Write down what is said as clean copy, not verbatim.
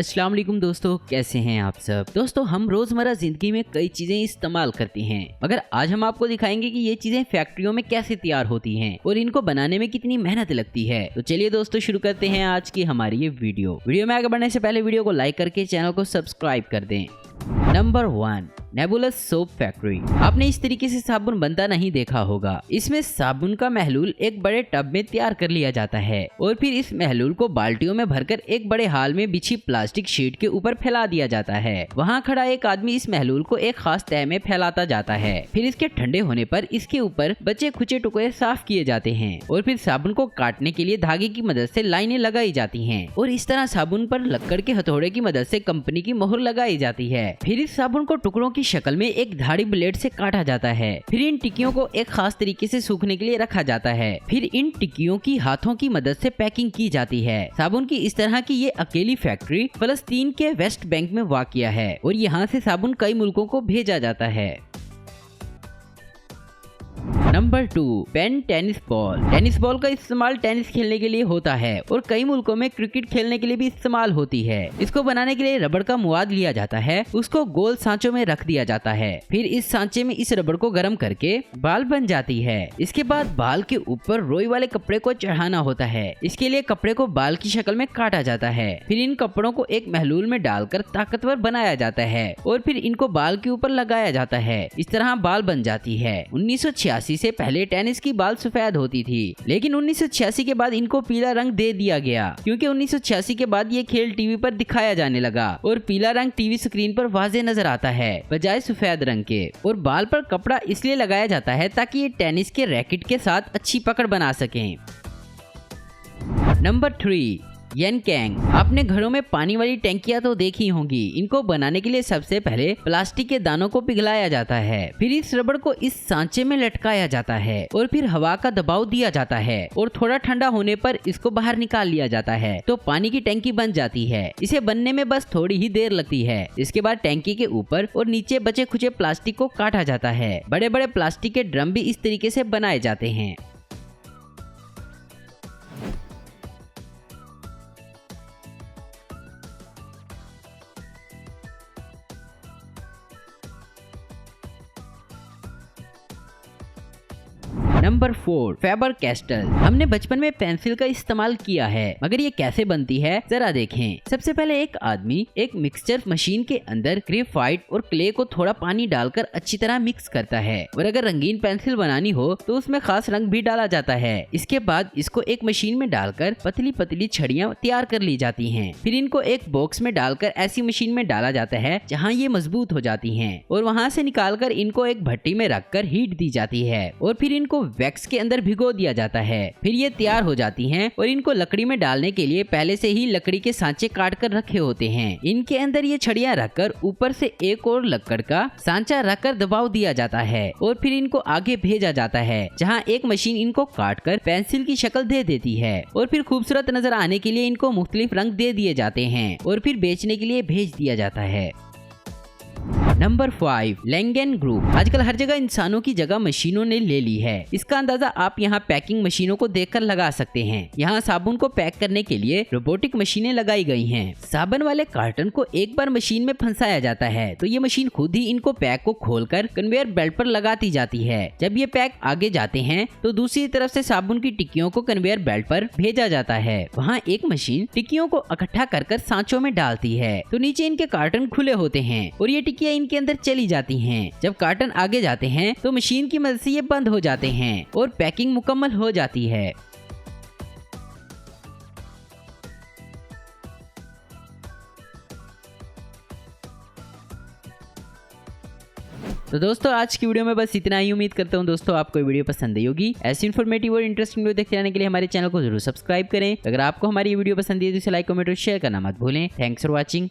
अस्सलाम वालेकुम दोस्तों, कैसे हैं आप सब। दोस्तों हम रोजमर्रा जिंदगी में कई चीजें इस्तेमाल करते हैं, मगर आज हम आपको दिखाएंगे कि ये चीजें फैक्ट्रियों में कैसे तैयार होती हैं और इनको बनाने में कितनी मेहनत लगती है। तो चलिए दोस्तों शुरू करते हैं आज की हमारी ये वीडियो में आगे बढ़ने से पहले वीडियो को लाइक करके चैनल को सब्सक्राइब कर दें। Number 1, नेबुलस soap factory. आपने इस तरीके से साबुन बनता नहीं देखा होगा। इसमें साबुन का महलूल एक बड़े टब में तैयार कर लिया जाता है और फिर इस महलूल को बाल्टियों में भरकर एक बड़े हाल में बिछी प्लास्टिक शीट के ऊपर फैला दिया जाता है। वहाँ खड़ा एक आदमी इस महलूल को एक खास तह में फैलाता जाता है। फिर इसके ठंडे होने पर इसके ऊपर बचे खुचे टुकड़े साफ किए जाते हैं और फिर साबुन को काटने के लिए धागे की मदद से लाइनें लगाई जाती हैं और इस तरह साबुन पर लक्कड़ के हथौड़े की मदद से कंपनी की मोहर लगाई जाती है। फिर इस साबुन को टुकड़ों की शक्ल में एक धारी ब्लेड से काटा जाता है। फिर इन टिक्कियों को एक खास तरीके से सूखने के लिए रखा जाता है। फिर इन टिक्कियों की हाथों की मदद से पैकिंग की जाती है। साबुन की इस तरह की ये अकेली फैक्ट्री फलस्तीन के वेस्ट बैंक में वाक़िया है और यहाँ से साबुन कई मुल्कों को भेजा जाता है। Number 2, pen tennis ball. Tennis ball का इस्तेमाल टेनिस खेलने के लिए होता है और कई मुल्कों में क्रिकेट खेलने के लिए भी इस्तेमाल होती है। इसको बनाने के लिए रबड़ का मुआद लिया जाता है, उसको गोल सांचों में रख दिया जाता है। फिर इस सांचे में इस रबड़ को गर्म करके बाल बन जाती है। इसके बाद बाल के ऊपर रोई वाले कपड़े को चढ़ाना होता है। इसके लिए कपड़े को बाल की शक्ल में काटा जाता है। फिर इन कपड़ों को एक महलूल में डालकर ताकतवर बनाया जाता है और फिर इनको बाल के ऊपर लगाया जाता है। इस तरह बाल बन जाती है। 1986 से पहले टेनिस की बाल सफेद होती थी, लेकिन 1986 के बाद इनको पीला रंग दे दिया गया क्योंकि 1986 के बाद ये खेल टीवी पर दिखाया जाने लगा और पीला रंग टीवी स्क्रीन पर वाज़ेह नजर आता है बजाय सफेद रंग के। और बाल पर कपड़ा इसलिए लगाया जाता है ताकि ये टेनिस के रैकेट के साथ अच्छी पकड़ बना सकें। नंबर 3, येनकैंग। आपने घरों में पानी वाली टैंकियां तो देखी होंगी। इनको बनाने के लिए सबसे पहले प्लास्टिक के दानों को पिघलाया जाता है। फिर इस रबड़ को इस सांचे में लटकाया जाता है और फिर हवा का दबाव दिया जाता है और थोड़ा ठंडा होने पर इसको बाहर निकाल लिया जाता है तो पानी की टैंकी बन जाती है। इसे बनने में बस थोड़ी ही देर लगती है। इसके बाद टैंकी के ऊपर और नीचे बचे खुचे प्लास्टिक को काटा जाता है। बड़े बड़े प्लास्टिक के ड्रम भी इस तरीके से बनाए जाते हैं। Number 4, Faber Castell. हमने बचपन में पेंसिल का इस्तेमाल किया है, मगर ये कैसे बनती है जरा देखें। सबसे पहले एक आदमी एक मिक्सचर मशीन के अंदर ग्रेफाइट और क्ले को थोड़ा पानी डालकर अच्छी तरह मिक्स करता है और अगर रंगीन पेंसिल बनानी हो तो उसमें खास रंग भी डाला जाता है। इसके बाद इसको एक मशीन में डालकर पतली पतली छड़ियां तैयार कर ली जाती हैं। फिर इनको एक बॉक्स में डालकर ऐसी मशीन में डाला जाता है जहाँ ये मजबूत हो जाती हैं और वहाँ से निकालकर इनको एक भट्टी में रखकर हीट दी जाती है और फिर इनको वैक्स के अंदर भिगो दिया जाता है। फिर ये तैयार हो जाती हैं और इनको लकड़ी में डालने के लिए पहले से ही लकड़ी के सांचे काट कर रखे होते हैं। इनके अंदर ये छड़ियां रखकर ऊपर से एक और लकड़ का सांचा रखकर दबाव दिया जाता है और फिर इनको आगे भेजा जाता है जहां एक मशीन इनको काट कर पेंसिल की शक्ल दे देती है और फिर खूबसूरत नजर आने के लिए इनको मुख्तलिफ रंग दे दिए जाते हैं और फिर बेचने के लिए भेज दिया जाता है। नंबर 5, लैंगेन ग्रुप। आजकल हर जगह इंसानों की जगह मशीनों ने ले ली है। इसका अंदाजा आप यहाँ पैकिंग मशीनों को देखकर लगा सकते हैं। यहाँ साबुन को पैक करने के लिए रोबोटिक मशीनें लगाई गई हैं। साबुन वाले कार्टन को एक बार मशीन में फंसाया जाता है तो ये मशीन खुद ही इनको पैक को खोलकर कन्वेयर बेल्ट पर लगाती जाती है। जब ये पैक आगे जाते हैं तो दूसरी तरफ से साबुन की टिक्कियों को कन्वेयर बेल्ट पर भेजा जाता है। वहाँ एक मशीन टिक्कियों को इकट्ठा कर सांचों में डालती है तो नीचे इनके कार्टन खुले होते हैं और ये टिक्कियां के अंदर चली जाती हैं। जब कार्टन आगे जाते हैं तो मशीन की मदद से ये बंद हो जाते हैं और पैकिंग मुकम्मल हो जाती है। तो दोस्तों आज की वीडियो में बस इतना ही। उम्मीद करता हूँ दोस्तों आपको वीडियो पसंद आई होगी। ऐसी इन्फॉर्मेटिव और इंटरेस्टिंग वीडियो देखते रहने के लिए हमारे चैनल को जरूर सब्सक्राइब करें। अगर आपको हमारी वीडियो पसंद है तो इसे लाइक कमेंट और शेयर करना मत भूलें। Thanks for watching.